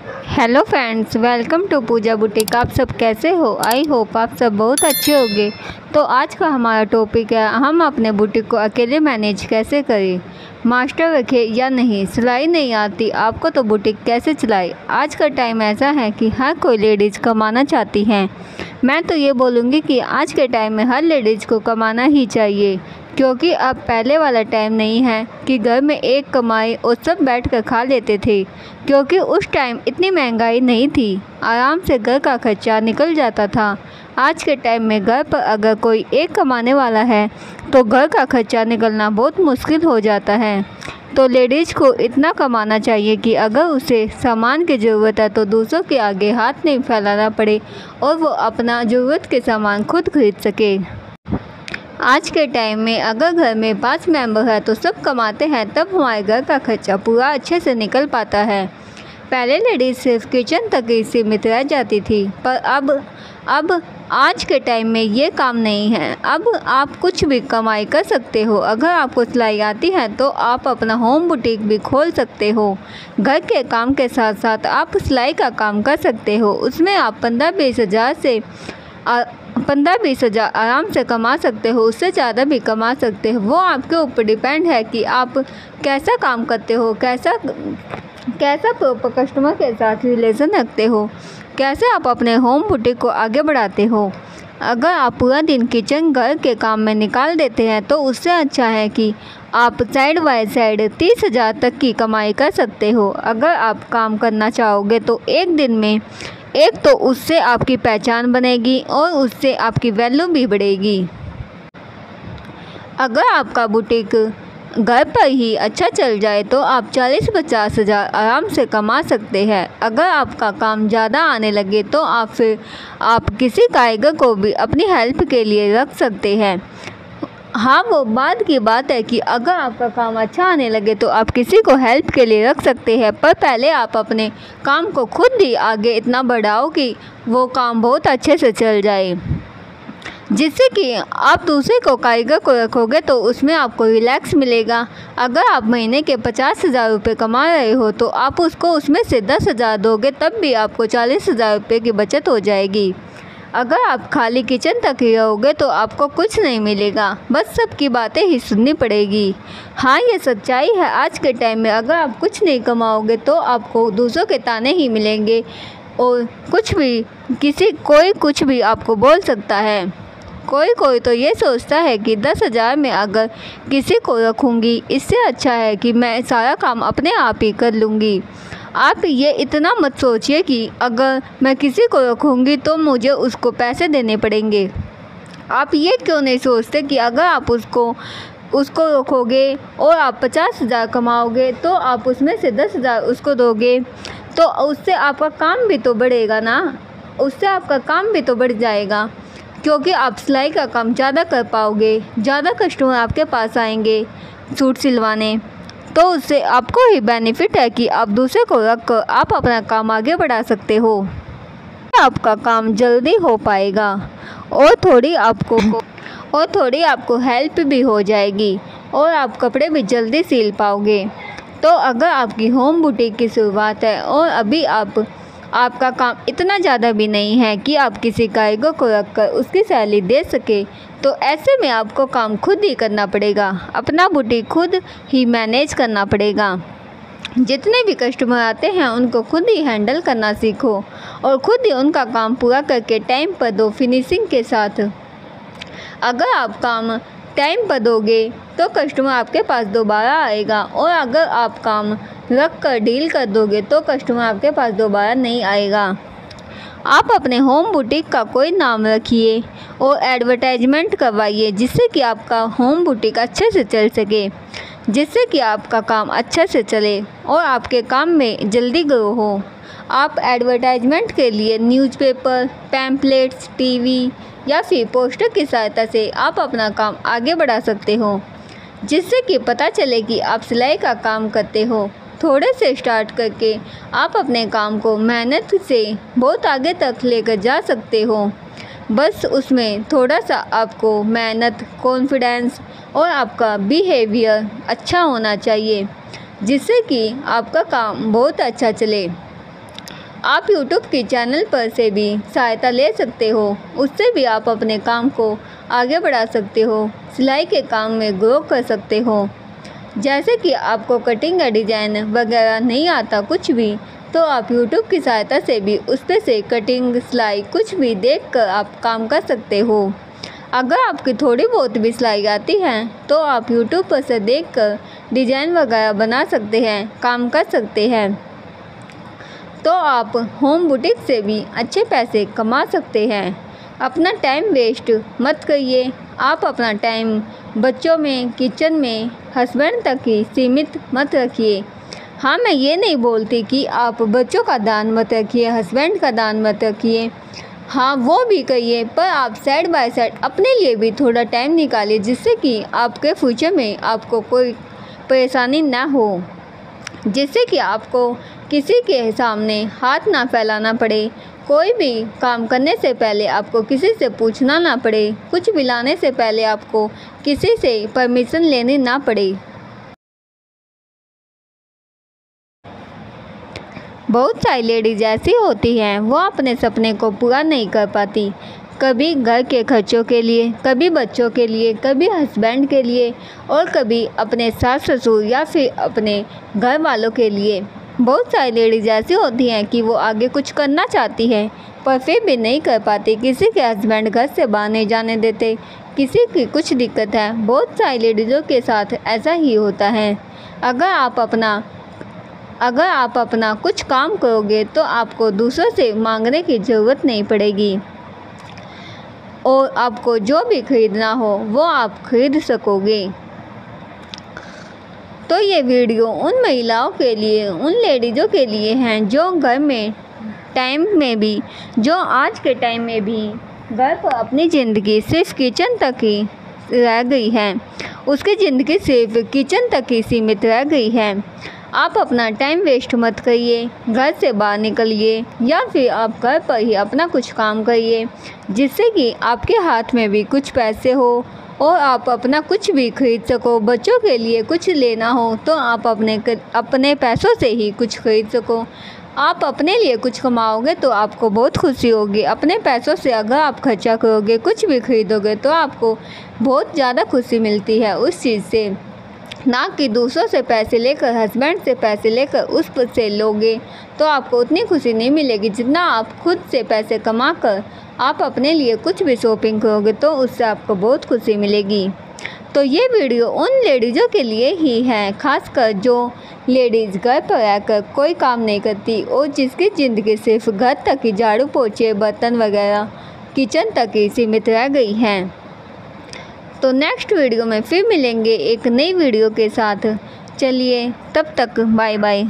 Hello friends, welcome to Pooja boutique. आप सब कैसे हो? आई होप आप सब बहुत अच्छे होंगे। तो आज का हमारा टॉपिक है, हम अपने बुटीक को अकेले मैनेज कैसे करें, मास्टर रखें या नहीं, सिलाई नहीं आती आपको तो बुटीक कैसे चलाए। आज का टाइम ऐसा है कि हर कोई लेडीज़ कमाना चाहती हैं। मैं तो ये बोलूँगी कि आज के टाइम में हर लेडीज़ को कमाना ही चाहिए, क्योंकि अब पहले वाला टाइम नहीं है कि घर में एक कमाई और सब बैठ कर खा लेते थे। क्योंकि उस टाइम इतनी महंगाई नहीं थी, आराम से घर का खर्चा निकल जाता था। आज के टाइम में घर पर अगर कोई एक कमाने वाला है तो घर का खर्चा निकलना बहुत मुश्किल हो जाता है। तो लेडीज़ को इतना कमाना चाहिए कि अगर उसे सामान की ज़रूरत है तो दूसरों के आगे हाथ नहीं फैलाना पड़े और वो अपना ज़रूरत के सामान खुद खरीद सके। आज के टाइम में अगर घर में 5 मेंबर है तो सब कमाते हैं, तब हमारे घर का खर्चा पूरा अच्छे से निकल पाता है। पहले लेडीज़ सिर्फ किचन तक ही सीमित रह जाती थी, पर अब आज के टाइम में ये काम नहीं है। अब आप कुछ भी कमाई कर सकते हो। अगर आपको सिलाई आती है तो आप अपना होम बुटीक भी खोल सकते हो। घर के काम के साथ साथ आप सिलाई का काम कर सकते हो। उसमें आप 15-20 हज़ार आराम से कमा सकते हो, उससे ज़्यादा भी कमा सकते हो। वो आपके ऊपर डिपेंड है कि आप कैसा काम करते हो, कैसा प्रॉपर कस्टमर के साथ रिलेशन रखते हो, कैसे आप अपने होम बुटीक को आगे बढ़ाते हो। अगर आप पूरा दिन किचन घर के काम में निकाल देते हैं तो उससे अच्छा है कि आप साइड बाय साइड 30 हज़ार तक की कमाई कर सकते हो। अगर आप काम करना चाहोगे तो एक दिन में तो उससे आपकी पहचान बनेगी और उससे आपकी वैल्यू भी बढ़ेगी। अगर आपका बुटीक घर पर ही अच्छा चल जाए तो आप 40-50 हज़ार आराम से कमा सकते हैं। अगर आपका काम ज़्यादा आने लगे तो आप किसी कारीगर को भी अपनी हेल्प के लिए रख सकते हैं। हाँ, वो बाद की बात है कि अगर आपका काम अच्छा आने लगे तो आप किसी को हेल्प के लिए रख सकते हैं, पर पहले आप अपने काम को खुद ही आगे इतना बढ़ाओ कि वो काम बहुत अच्छे से चल जाए, जिससे कि आप दूसरे को कारीगर को रखोगे तो उसमें आपको रिलैक्स मिलेगा। अगर आप महीने के 50 हज़ार रुपये कमा रहे हो तो आप उसको उसमें से 10 हज़ार दोगे, तब भी आपको 40 हज़ार रुपये की बचत हो जाएगी। अगर आप खाली किचन तक ही रहोगे तो आपको कुछ नहीं मिलेगा, बस सबकी बातें ही सुननी पड़ेगी। हाँ, ये सच्चाई है। आज के टाइम में अगर आप कुछ नहीं कमाओगे तो आपको दूसरों के ताने ही मिलेंगे और कोई कुछ भी आपको बोल सकता है। कोई तो ये सोचता है कि 10 हज़ार में अगर किसी को रखूँगी, इससे अच्छा है कि मैं सारा काम अपने आप ही कर लूँगी। आप ये इतना मत सोचिए कि अगर मैं किसी को रखूँगी तो मुझे उसको पैसे देने पड़ेंगे। आप ये क्यों नहीं सोचते कि अगर आप उसको रखोगे और आप 50 हज़ार कमाओगे तो आप उसमें से 10 हज़ार उसको दोगे, तो उससे आपका काम भी तो बढ़ेगा ना, उससे आपका काम भी तो बढ़ जाएगा। क्योंकि आप सिलाई का काम ज़्यादा कर पाओगे, ज़्यादा कस्टमर आपके पास आएंगे सूट सिलवाने, तो उससे आपको ही बेनिफिट है कि आप दूसरे को रख कर आप अपना काम आगे बढ़ा सकते हो। आपका काम जल्दी हो पाएगा और थोड़ी आपको हेल्प भी हो जाएगी और आप कपड़े भी जल्दी सिल पाओगे। तो अगर आपकी होम बुटीक की शुरुआत है और अभी आपका काम इतना ज़्यादा भी नहीं है कि आप किसी कारीगर को रखकर उसकी सैलरी दे सके, तो ऐसे में आपको काम खुद ही करना पड़ेगा, अपना बुटीक खुद ही मैनेज करना पड़ेगा। जितने भी कस्टमर आते हैं उनको खुद ही हैंडल करना सीखो और खुद ही उनका काम पूरा करके टाइम पर दो फिनिशिंग के साथ। अगर आप काम टाइम पर दोगे तो कस्टमर आपके पास दोबारा आएगा, और अगर आप काम रख कर डील कर दोगे तो कस्टमर आपके पास दोबारा नहीं आएगा। आप अपने होम बुटीक का कोई नाम रखिए और एडवर्टाइजमेंट करवाइए, जिससे कि आपका होम बुटीक अच्छे से चल सके, जिससे कि आपका काम अच्छे से चले और आपके काम में जल्दी ग्रो हो। आप एडवर्टाइजमेंट के लिए न्यूज़पेपर, पैम्पलेट्स, टीवी या फिर पोस्टर की सहायता से आप अपना काम आगे बढ़ा सकते हो, जिससे कि पता चले कि आप सिलाई का काम करते हो। थोड़े से स्टार्ट करके आप अपने काम को मेहनत से बहुत आगे तक लेकर जा सकते हो। बस उसमें थोड़ा सा आपको मेहनत, कॉन्फिडेंस और आपका बिहेवियर अच्छा होना चाहिए, जिससे कि आपका काम बहुत अच्छा चले। आप यूट्यूब के चैनल पर से भी सहायता ले सकते हो, उससे भी आप अपने काम को आगे बढ़ा सकते हो, सिलाई के काम में ग्रो कर सकते हो। जैसे कि आपको कटिंग या डिज़ाइन वगैरह नहीं आता कुछ भी, तो आप यूट्यूब की सहायता से भी उस पर से कटिंग सिलाई कुछ भी देखकर आप काम कर सकते हो। अगर आपकी थोड़ी बहुत भी सिलाई आती है तो आप यूट्यूब पर से देखकर डिज़ाइन वगैरह बना सकते हैं, काम कर सकते हैं। तो आप होम बुटीक से भी अच्छे पैसे कमा सकते हैं। अपना टाइम वेस्ट मत करिए। आप अपना टाइम बच्चों में, किचन में, हस्बैंड तक ही सीमित मत रखिए। हाँ, मैं ये नहीं बोलती कि आप बच्चों का ध्यान मत रखिए, हस्बैंड का ध्यान मत रखिए। हाँ, वो भी करिए, पर आप साइड बाय साइड अपने लिए भी थोड़ा टाइम निकालिए, जिससे कि आपके फ्यूचर में आपको कोई परेशानी ना हो, जिससे कि आपको किसी के सामने हाथ ना फैलाना पड़े, कोई भी काम करने से पहले आपको किसी से पूछना ना पड़े, कुछ भी लाने से पहले आपको किसी से परमिशन लेनी ना पड़े। बहुत सारी लेडीज ऐसी होती हैं, वो अपने सपने को पूरा नहीं कर पाती, कभी घर के खर्चों के लिए, कभी बच्चों के लिए, कभी हस्बैंड के लिए और कभी अपने सास ससुर या फिर अपने घर वालों के लिए। बहुत सारी लेडीज ऐसी होती हैं कि वो आगे कुछ करना चाहती हैं पर फिर भी नहीं कर पाती। किसी के हस्बैंड घर से बाहर नहीं जाने देते, किसी की कुछ दिक्कत है। बहुत सारी लेडीज़ों के साथ ऐसा ही होता है। अगर आप अपना कुछ काम करोगे तो आपको दूसरों से मांगने की ज़रूरत नहीं पड़ेगी और आपको जो भी खरीदना हो वो आप खरीद सकोगे। तो ये वीडियो उन महिलाओं के लिए, उन लेडीज़ों के लिए हैं जो घर में टाइम में भी, जो आज के टाइम में भी घर पर अपनी ज़िंदगी सिर्फ किचन तक ही रह गई है, उसकी ज़िंदगी सिर्फ किचन तक ही सीमित रह गई है। आप अपना टाइम वेस्ट मत करिए, घर से बाहर निकलिए या फिर आप घर पर ही अपना कुछ काम करिए, जिससे कि आपके हाथ में भी कुछ पैसे हो और आप अपना कुछ भी खरीद सको। बच्चों के लिए कुछ लेना हो तो आप अपने पैसों से ही कुछ खरीद सको। आप अपने लिए कुछ कमाओगे तो आपको बहुत खुशी होगी। अपने पैसों से अगर आप खर्चा करोगे, कुछ भी खरीदोगे तो आपको बहुत ज़्यादा खुशी मिलती है उस चीज़ से, ना कि दूसरों से पैसे लेकर, हस्बैंड से पैसे लेकर उस पर से लोगे तो आपको उतनी खुशी नहीं मिलेगी जितना आप खुद से पैसे कमा कर आप अपने लिए कुछ भी शॉपिंग करोगे तो उससे आपको बहुत खुशी मिलेगी। तो ये वीडियो उन लेडीज़ों के लिए ही है, खासकर जो लेडीज़ घर पर रहकर कोई काम नहीं करती और जिसकी ज़िंदगी सिर्फ घर तक ही, झाड़ू पोछे, बर्तन वगैरह, किचन तक ही सीमित रह गई हैं। तो नेक्स्ट वीडियो में फिर मिलेंगे एक नई वीडियो के साथ। चलिए, तब तक बाय बाय।